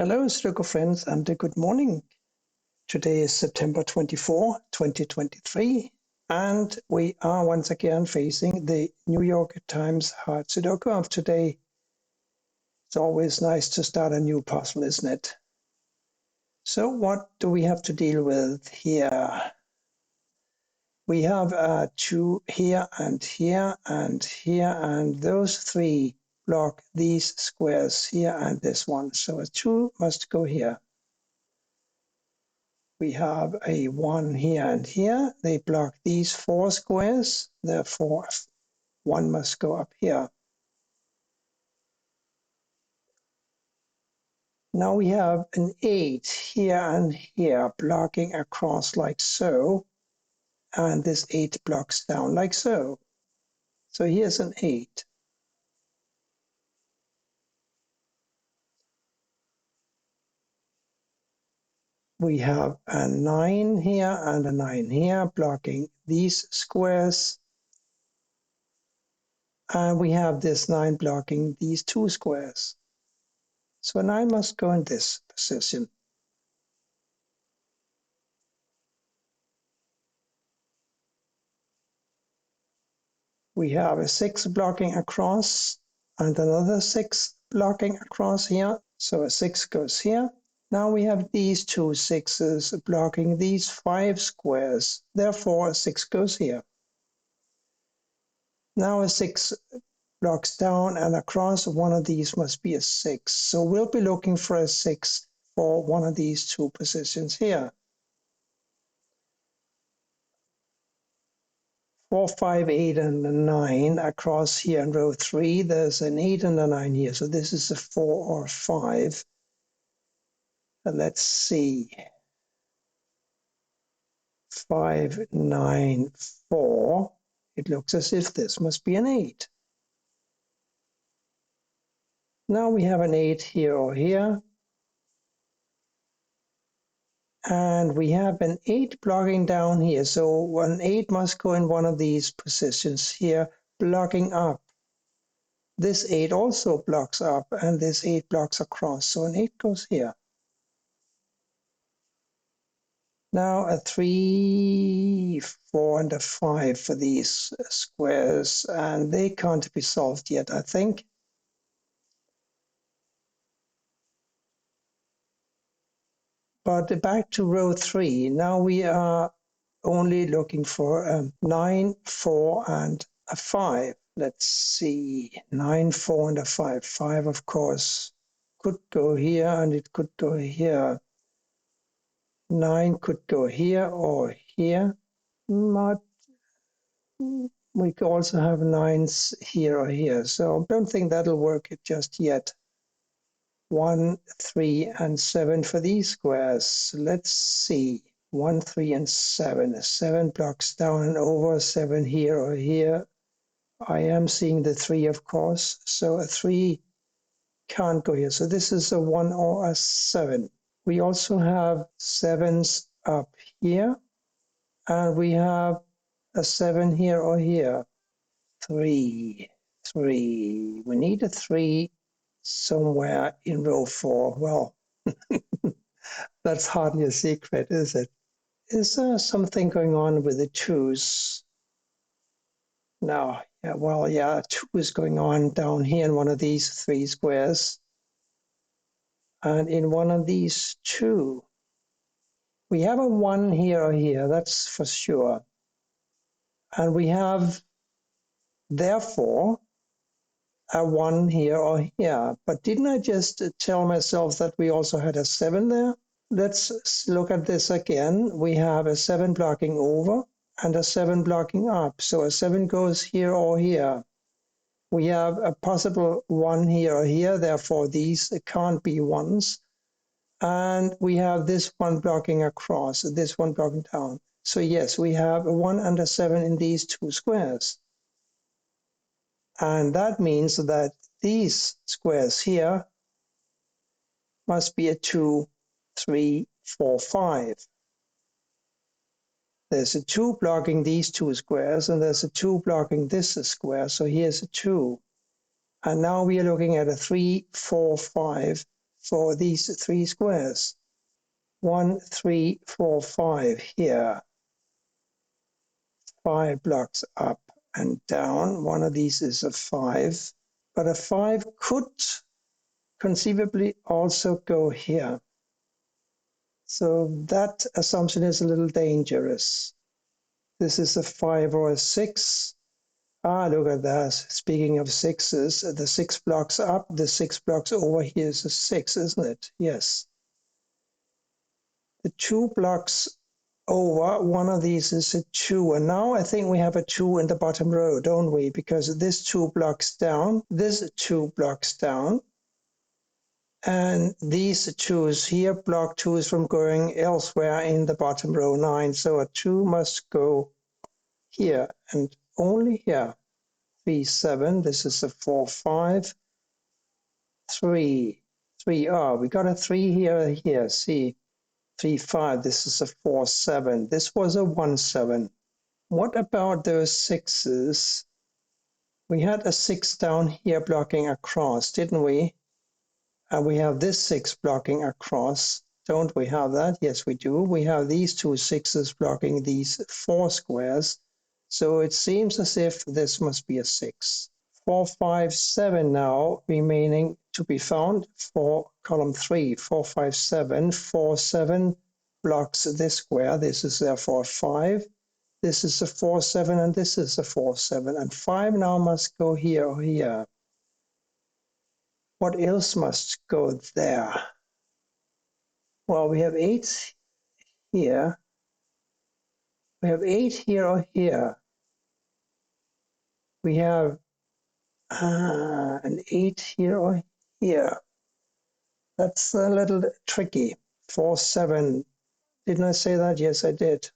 Hello, Sudoku friends, and good morning. Today is September 24, 2023, and we are once again facing the New York Times hard Sudoku of today. It's always nice to start a new puzzle, isn't it? So what do we have to deal with here? We have 2 here and here and here, and those 3 block these squares here and this one. So a 2 must go here. We have a 1 here and here. They block these 4 squares. Therefore, 1 must go up here. Now we have an 8 here and here blocking across like so. And this 8 blocks down like so. So here's an 8. We have a 9 here and a 9 here blocking these squares. And we have this 9 blocking these 2 squares. So 9 must go in this position. We have a 6 blocking across and another 6 blocking across here. So a 6 goes here. Now we have these 2 6s blocking these 5 squares. Therefore, a 6 goes here. Now a 6 blocks down and across. One of these must be a 6. So we'll be looking for a 6 for one of these 2 positions here. 4, 5, 8, and a 9 across here in row 3. There's an 8 and a 9 here. So this is a 4 or 5. And let's see. 5, 9, 4. It looks as if this must be an 8. Now we have an 8 here or here. And we have an 8 blocking down here. So an 8 must go in one of these positions here, blocking up. This 8 also blocks up, and this 8 blocks across. So an 8 goes here. Now a 3, 4, and a 5 for these squares, and they can't be solved yet, I think. But back to row 3. Now we are only looking for a 9, 4, and a 5. Let's see, 9, 4, and a 5. 5, of course, could go here, and it could go here. 9 could go here or here. Not, we could also have 9s here or here. So I don't think that'll work just yet. 1, 3, and 7 for these squares. Let's see. 1, 3, and 7. 7 blocks down and over. 7 here or here. I am seeing the 3, of course. So a 3 can't go here. So this is a 1 or a 7. We also have 7s up here. And we have a 7 here or here. 3, 3. We need a 3 somewhere in row 4. Well, that's hardly a secret, is it? Is there something going on with the 2s? No, yeah, 2 is going on down here in one of these 3 squares. And in one of these 2, we have a 1 here or here, that's for sure. And we have, therefore, a 1 here or here. But didn't I just tell myself that we also had a 7 there? Let's look at this again. We have a 7 blocking over and a 7 blocking up. So a 7 goes here or here. We have a possible 1 here or here. Therefore, these can't be 1s. And we have this one blocking across, this one blocking down. So yes, we have a 1 and a 7 in these 2 squares. And that means that these squares here must be a 2, 3, 4, 5. There's a 2 blocking these 2 squares, and there's a 2 blocking this square. So here's a 2. And now we are looking at a 3, 4, 5 for these 3 squares. 1, 3, 4, 5 here. 5 blocks up and down. One of these is a 5, but a 5 could conceivably also go here. So that assumption is a little dangerous. This is a 5 or a 6. Look at that. Speaking of 6s, the 6 blocks up, the 6 blocks over here is a 6, isn't it? Yes. The 2 blocks over, one of these is a 2. And now I think we have a 2 in the bottom row, don't we? Because this 2 blocks down, this 2 blocks down. And these 2s here block 2s from going elsewhere in the bottom row 9. So a 2 must go here and only here. 3, 7, this is a 4, 5, 3, 3, we got a 3 here, see, 3, 5, this is a 4, 7, this was a 1, 7. What about those 6s? We had a 6 down here blocking across, didn't we? And we have this 6 blocking across, don't we have that? Yes, we do. We have these 2 6s blocking these 4 squares, so it seems as if this must be a 6. 4, 5, 7 now remaining to be found for column 3. 4, 5, 7. 4, 7 blocks this square. This is therefore a 5. This is a 4, 7, and this is a 4, 7. And 5 now must go here or here. What else must go there? Well, we have 8 here. We have 8 here or here. We have an 8 here or here. That's a little tricky. 4, 7. Didn't I say that? Yes, I did.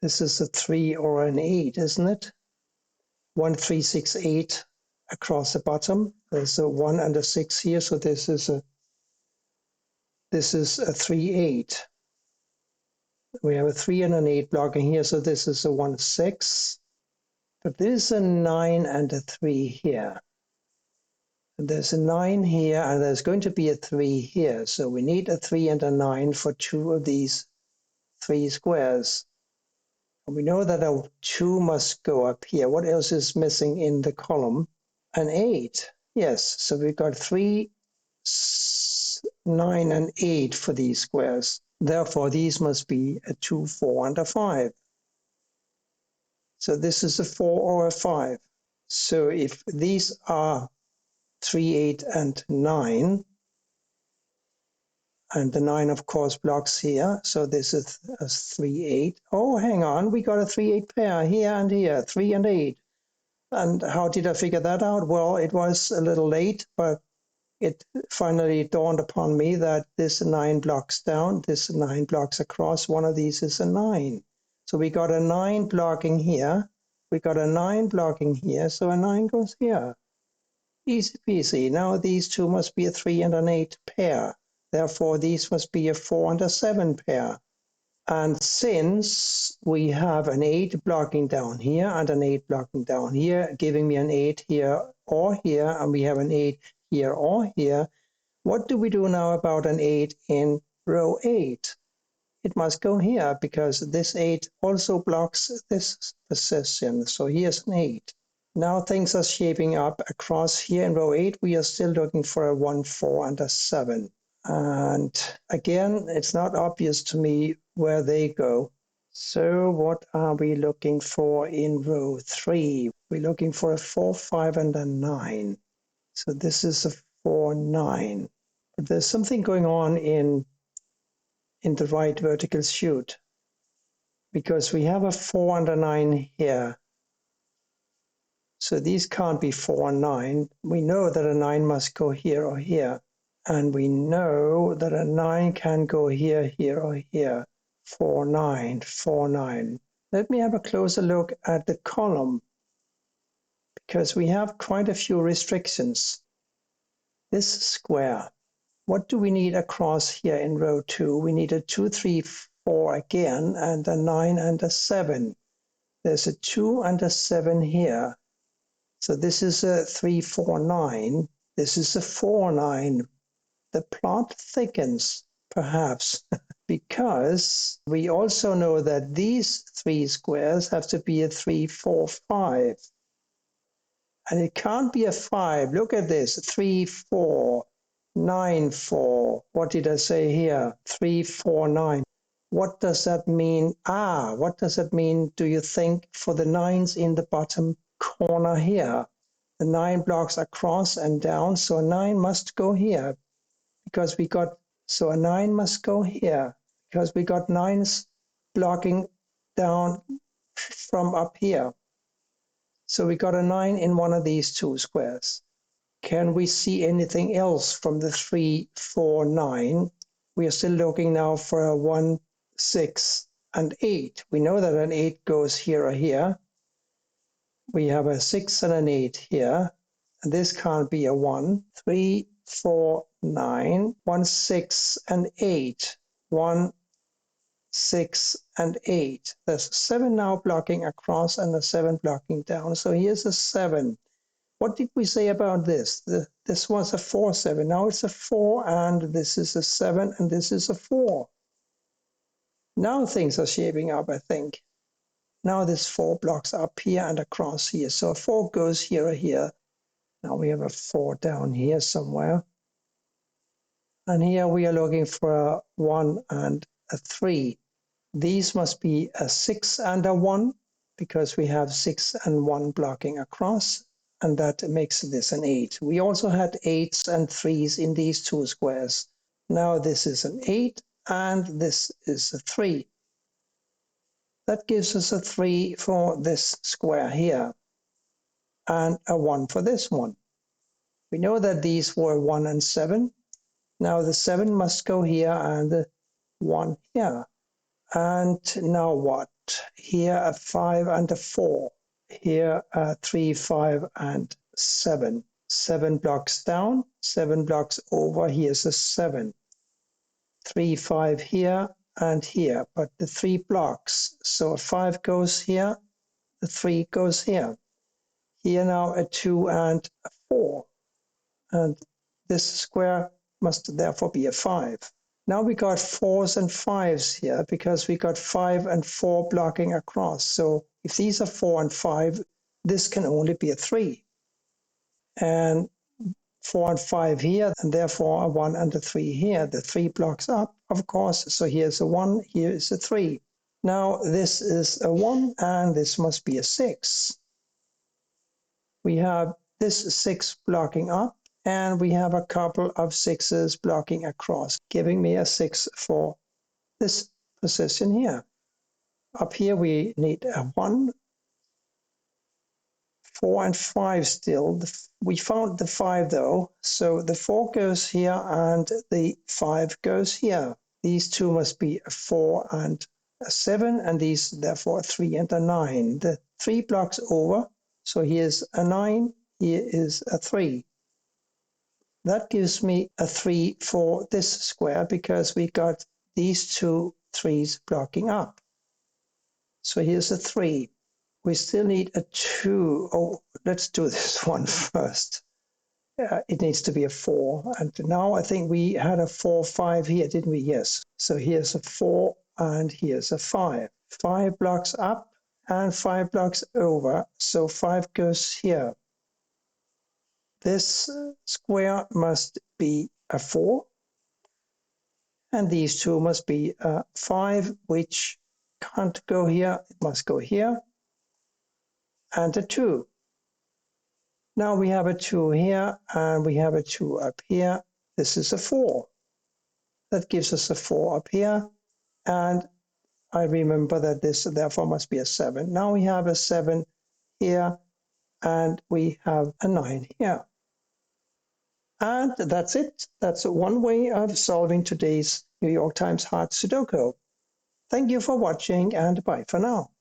This is a 3 or an 8, isn't it? 1, 3, 6, 8 across the bottom. There's a 1 and a 6 here, so this is a 3, 8. We have a 3 and an 8 blocking here, so this is a 1, 6. But there's a 9 and a 3 here. And there's a 9 here, and there's going to be a 3 here. So we need a 3 and a 9 for 2 of these 3 squares. And we know that a 2 must go up here. What else is missing in the column? An 8. Yes, so we've got 3, 9, and 8 for these squares. Therefore, these must be a 2, 4, and a 5. So this is a 4 or a 5. So if these are 3, 8, and 9, and the 9, of course, blocks here. So this is a 3, 8. Oh, hang on. We got a 3, 8 pair here and here, 3 and 8. And how did I figure that out? Well, it was a little late, but it finally dawned upon me that this 9 blocks down, this 9 blocks across. One of these is a 9. So we got a 9 blocking here. We got a 9 blocking here. So a 9 goes here. Easy peasy. Now these 2 must be a 3 and an 8 pair. Therefore, these must be a 4 and a 7 pair. And since we have an 8 blocking down here and an 8 blocking down here, giving me an 8 here or here, and we have an 8 here or here, what do we do now about an 8 in row 8? It must go here because this 8 also blocks this position. So here's an 8. Now things are shaping up across here in row 8. We are still looking for a 1, 4, and a 7. And again, it's not obvious to me where they go. So what are we looking for in row 3? We're looking for a 4, 5, and a 9. So this is a 4, 9. But there's something going on in the right vertical chute, because we have a 4 and a 9 here. So these can't be 4 and 9. We know that a 9 must go here or here. And we know that a 9 can go here, here, or here. 4, 9, 4, 9. Let me have a closer look at the column, because we have quite a few restrictions. This square, what do we need across here in row 2? We need a 2, 3, 4 again, and a 9 and a 7. There's a 2 and a 7 here. So this is a 3, 4, 9. This is a 4, 9. the plot thickens, perhaps, because we also know that these three squares have to be a 3, 4, 5. And it can't be a 5. Look at this, 3, 4, 9, 4. What did I say here? 3, 4, 9. What does that mean? What does that mean, do you think, for the 9s in the bottom corner here? The 9 blocks across and down, so a 9 must go here, because we got, so a 9 must go here, because we got 9s blocking down from up here. So we got a 9 in one of these two squares. Can we see anything else from the 3, 4, 9? We are still looking now for a 1, 6, and 8. We know that an 8 goes here or here. We have a 6 and an 8 here. And this can't be a 1. 3, 4, 9, 1, 6, and 8. 1, 6, and 8. There's a 7 now blocking across and a 7 blocking down. So here's a 7. What did we say about this? This was a 4, 7. Now it's a 4, and this is a 7, and this is a 4. Now things are shaping up, I think. Now this 4 blocks up here and across here. So a 4 goes here or here. Now we have a 4 down here somewhere. And here we are looking for a 1 and a 3. These must be a 6 and a 1, because we have 6 and 1 blocking across, and that makes this an 8. We also had 8s and 3s in these two squares. Now this is an 8, and this is a 3. That gives us a 3 for this square here, and a 1 for this one. We know that these were 1 and 7. Now the 7 must go here, and the 1 here. And now what? Here a 5 and a 4. Here a 3, 5, and 7. 7 blocks down, 7 blocks over. Here's a 7. 3, 5 here and here, but the 3 blocks. So a 5 goes here, the 3 goes here. Here now a 2 and a 4. And this square must therefore be a 5. Now we got 4s and 5s here, because we got 5 and 4 blocking across. So if these are 4 and 5, this can only be a 3. And 4 and 5 here, and therefore a 1 and a 3 here. The 3 blocks up, of course. So here's a 1, here is a 3. Now this is a 1, and this must be a 6. We have this 6 blocking up, and we have a couple of 6s blocking across, giving me a 6 for this position here. Up here we need a 1, 4 and 5 still. We found the 5 though, so the 4 goes here and the 5 goes here. These two must be a 4 and a 7, and these therefore a 3 and a 9. The 3 blocks over, so here's a 9, here is a 3. That gives me a 3 for this square, because we got these two 3s blocking up. So here's a 3. We still need a 2. Oh, let's do this one first. It needs to be a 4. And now I think we had a 4, 5 here, didn't we? Yes. So here's a 4 and here's a 5. 5 blocks up and 5 blocks over. So 5 goes here. This square must be a 4, and these two must be a 5, which can't go here, it must go here, and a 2. Now we have a 2 here, and we have a 2 up here. This is a 4. That gives us a 4 up here, and I remember that this therefore must be a 7. Now we have a 7 here, and we have a 9 here. And that's it. That's one way of solving today's New York Times Hard Sudoku. Thank you for watching, and bye for now.